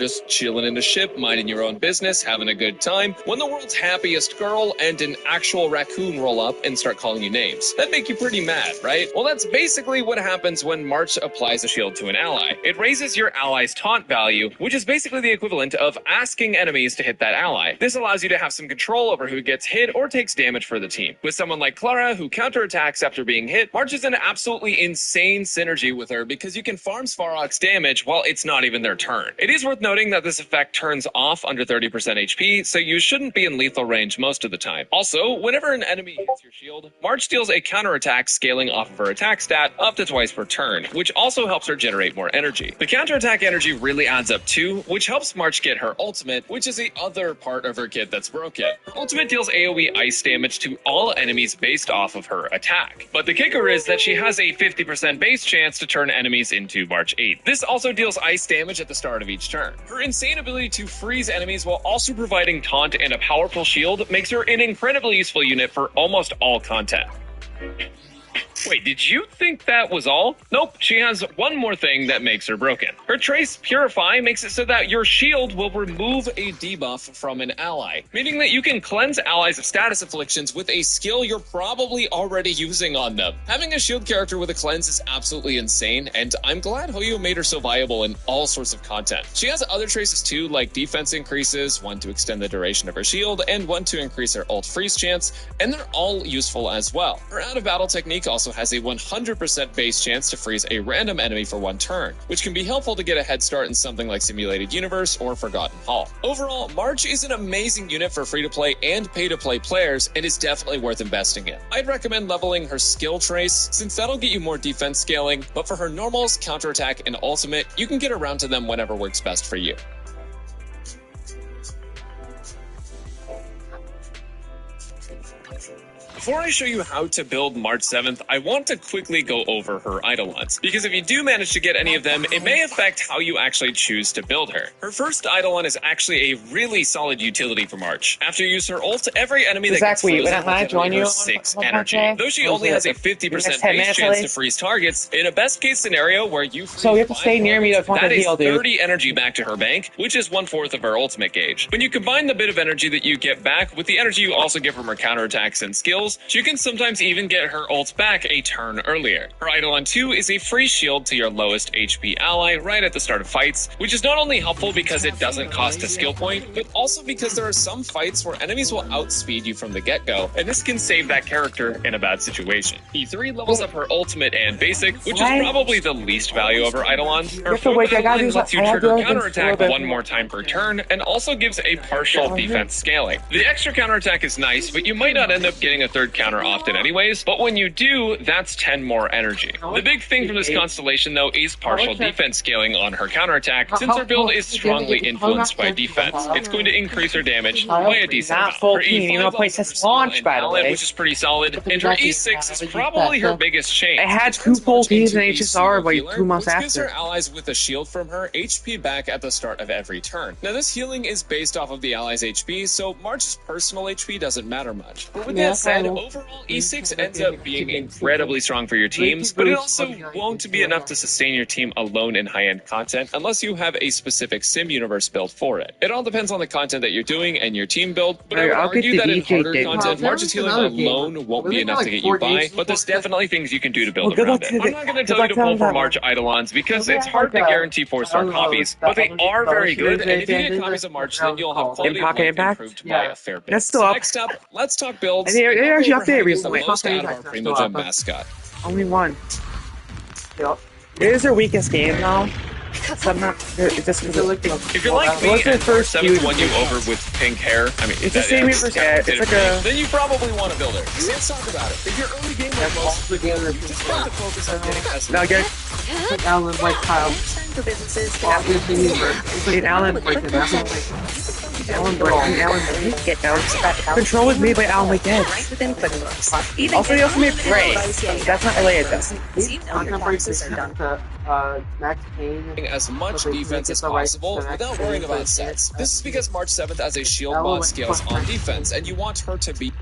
just chilling in a ship, minding your own business, having a good time, when the world's happiest girl and an actual raccoon roll up and start calling you names. That'd make you pretty mad, right? Well, that's basically what happens when March applies a shield to an ally. It raises your ally's taunt value, which is basically the equivalent of asking enemies to hit that ally. This allows you to have some control over who gets hit or takes damage for the team. With someone like Clara, who counterattacks after being hit, March is an absolutely insane synergy with her because you can farm Svarog's damage while it's not even their turn. It is worth noting that this effect turns off under 30% HP, so you shouldn't be in lethal range most of the time. Also, whenever an enemy hits your shield, March deals a counterattack scaling off of her attack stat up to twice per turn, which also helps her generate more energy. The counterattack energy really adds up too, which helps March get her ultimate, which is the other part of her kit that's broken. Her ultimate deals AoE ice damage to all enemies based off of her attack. But the kicker is that she has a 50% base chance to turn enemies into March 8. This also deals ice damage at the start of each turn. Her insane ability to freeze enemies while also providing taunt and a powerful shield makes her an incredibly useful unit for almost all content. Wait, did you think that was all? Nope, she has one more thing that makes her broken. Her Trace Purify makes it so that your shield will remove a debuff from an ally, meaning that you can cleanse allies of status afflictions with a skill you're probably already using on them. Having a shield character with a cleanse is absolutely insane, and I'm glad Hoyo made her so viable in all sorts of content. She has other traces too, like defense increases, one to extend the duration of her shield, and one to increase her ult freeze chance, and they're all useful as well. Her out of battle technique also has a 100% base chance to freeze a random enemy for one turn, which can be helpful to get a head start in something like Simulated Universe or Forgotten Hall. Overall, March is an amazing unit for free-to-play and pay-to-play players and is definitely worth investing in. I'd recommend leveling her skill trace, since that'll get you more defense scaling, but for her normals, counterattack, and ultimate, you can get around to them whenever works best for you. Before I show you how to build March 7th, I want to quickly go over her Eidolons, because if you do manage to get any of them, it may affect how you actually choose to build her. Her first Eidolon is actually a really solid utility for March. After you use her ult, every enemy that gets frozen will generate her 6 energy. Though she only has a 50% base chance to freeze targets, in a best case scenario where you freeze so you have to stay near me to that is heal, 30 energy back to her bank, which is 1/4 of her ultimate gauge. When you combine the bit of energy that you get back with the energy you also get from her counterattacks and skills, she can sometimes even get her ult back a turn earlier. Her Eidolon 2 is a free shield to your lowest HP ally right at the start of fights, which is not only helpful because it doesn't cost a skill point, but also because there are some fights where enemies will outspeed you from the get-go, and this can save that character in a bad situation. E3 levels up her ultimate and basic, which is probably the least value of her Eidolon. Her Foe lets you trigger counterattack one more time per turn, and also gives a partial defense scaling. The extra counterattack is nice, but you might not end up getting a third counter often anyways, but when you do, that's 10 more energy. The big thing from this constellation though is partial defense scaling on her counterattack, since her build is strongly influenced by defense. It's going to increase her damage by a decent amount. Her E5 launch, by the way, which is pretty solid, and her E6 is probably her biggest change. I had 2 full Ps in HSR by 2 months which after. gives her allies with a shield from her HP back at the start of every turn. Now this healing is based off of the ally's HP, so March's personal HP doesn't matter much. But with that said, overall E6 ends up being incredibly strong for your teams, but it also won't be enough to sustain your team alone in high-end content unless you have a specific sim universe build for it. It all depends on the content that you're doing and your team build, but I would argue that in harder content, March's healing alone won't be enough to get you by, but there's definitely things you can do to build around it. I'm not going to tell you to pull for March Eidolons because it's hard to guarantee 4-star copies, but they are very good, and if you get copies of March, then you'll have quality of life improved by a fair bit. That's still up. Next up, let's talk builds. They actually updated recently. Out of our Primogen mascot. Only one. It is their weakest game now. So I'm not. It's just if you're like me and first 7 won you over with pink hair, I mean, it's the same as it's like a. Then you probably want to build it. See, let's talk about it. If your early game was most of the game, just try to focus on getting us. Now get. Alan, like Kyle. For businesses, Alan get down. Control was made by Alan Wake Edge. right within QuickBooks. Also, he also made Prey. That's not related though. So you know your taxes are done. Max Payne. As much defense as possible without worrying about sets. This is because March 7th as a shield mod scales on defense, and you want her to be.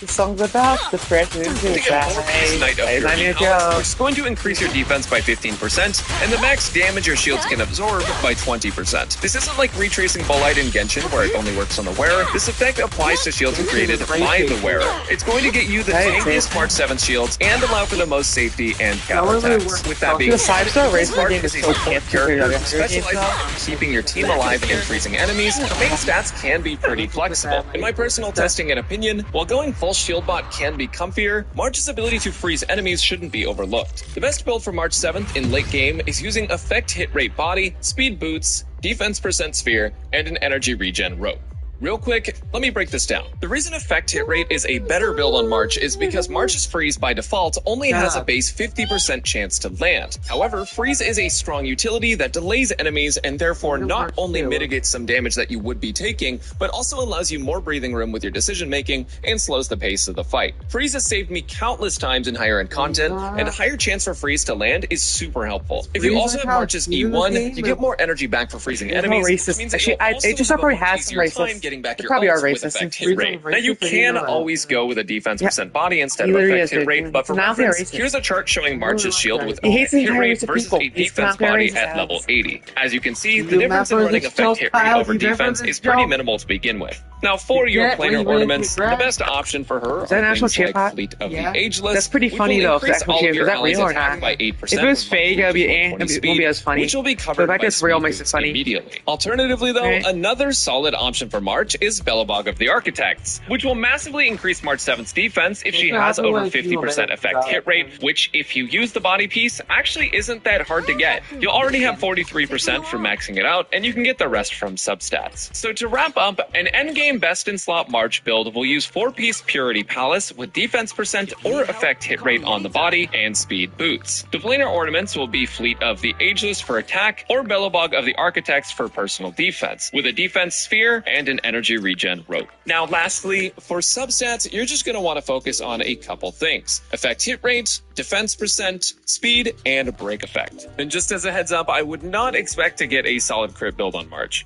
the song's about. The fresh news To is get more Peace Knight of I'm Fury your Palace, joke. which is going to increase your defense by 15% and the max damage your shields can absorb by 20%. This isn't like retracing Bolite in Genshin where it only works on the wearer. This effect applies to shields created by the wearer. It's going to get you the tankiest March 7 shields and allow for the most safety and counterattacks. With that being The said, 5-star race Spark game is is a so support can't character figure out specializing in keeping your team alive and freezing enemies. The main stats can be pretty flexible. In my personal testing and opinion, while going full shield bot can be comfier, March's ability to freeze enemies shouldn't be overlooked. The best build for March 7th in late game is using effect hit rate body, speed boots, defense percent sphere, and an energy regen rope. Real quick, let me break this down. The reason effect hit rate is a better build on March is because March's freeze by default only has a base 50% chance to land. However, freeze is a strong utility that delays enemies and therefore not only mitigates some damage that you would be taking, but also allows you more breathing room with your decision making and slows the pace of the fight. Freeze has saved me countless times in higher end content, and a higher chance for freeze to land is super helpful. If you also have March's E1, you get more energy back for freezing enemies, which means Actually, it probably has some racist. getting back your probably are ults with racist. effect hit rate. Now you can always go with a defense percent body instead of literally effect is, hit rate, dude. but for Now they're reference, racist. here's a chart showing March's shield with He hates effect hit the rate entire race versus of a people. He's defense not very body racist at as. level 80. As you can see, the You difference in remember running this effect joke, hit rate Kyle? over You remember defense this is pretty joke? minimal to begin with. Now for your Yeah, when planar you really ornaments, the get best option for her Is that are an actual things chip like pot? Fleet of Yeah. the Ageless. That's pretty which funny will though, increase if that's all of is your that allies' real or attack not? by 8% If it was with fake, it'd be, 120 it won't speed, be as funny. which will be But covered the fact by it's real speed makes it boots funny. immediately. Alternatively though, Right. another solid option for March is Belobog of the Architects, which will massively increase March 7's defense if she has over 50% effect hit rate, which if you use the body piece actually isn't that hard to get. You'll already have 43% from maxing it out, and you can get the rest from substats. So to wrap up, an endgame best in slot March build will use 4-piece Purity Palace with defense percent or effect hit rate on the body and speed boots. The planar ornaments will be Fleet of the Ageless for attack or Belobog of the Architects for personal defense, with a defense sphere and an energy regen rope. Now lastly, for substats, you're just going to want to focus on a couple things: effect hit rate, defense percent, speed, and break effect. And just as a heads up, I would not expect to get a solid crit build on March.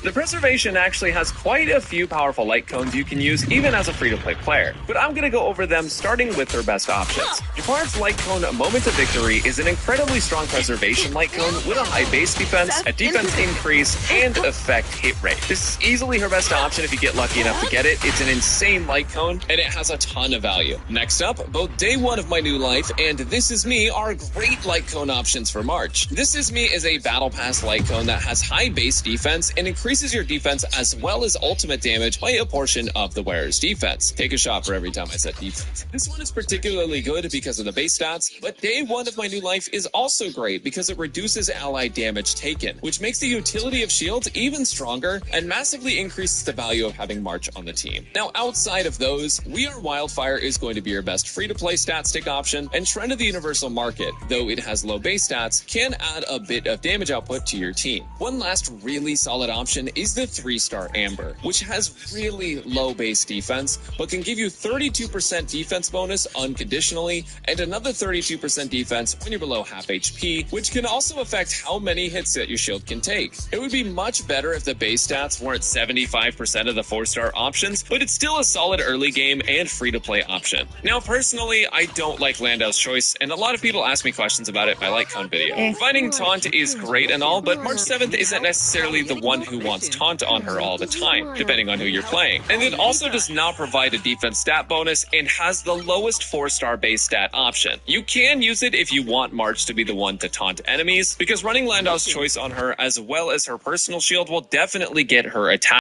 The Preservation actually has quite a few powerful light cones you can use even as a free-to-play player, but I'm going to go over them starting with their best options. Jafar's light cone Moment of Victory is an incredibly strong Preservation light cone with a high base defense, a defense increase, and effect hit rate. This is easily her best option if you get lucky enough to get it. It's an insane light cone, and it has a ton of value. Next up, both Day 1 of My New Life and This Is Me are great light cone options for March. This Is Me is a Battle Pass light cone that has high base defense and increases your defense as well as ultimate damage by a portion of the wearer's defense. Take a shot for every time I said defense. This one is particularly good because of the base stats, but Day 1 of My New Life is also great because it reduces ally damage taken, which makes the utility of shields even stronger and massively increases the value of having March on the team. Now, outside of those, We Are Wildfire is going to be your best free-to-play stat stick option, and Trend of the Universal Market, though it has low base stats, can add a bit of damage output to your team. One last really solid option is the 3-star Amber, which has really low base defense, but can give you 32% defense bonus unconditionally, and another 32% defense when you're below half HP, which can also affect how many hits that your shield can take. It would be much better if the base stats weren't 75% of the 4-star options, but it's still a solid early game and free-to-play option. Now, personally, I don't like Landau's Choice, and a lot of people ask me questions about it in my LightCon video. Finding Taunt is great and all, but March 7th isn't necessarily the one who wants Taunt on her all the time, depending on who you're playing. And it also does not provide a defense stat bonus and has the lowest 4-star base stat option. You can use it if you want March to be the one to taunt enemies, because running Landau's Choice on her as well as her personal shield will definitely get her attack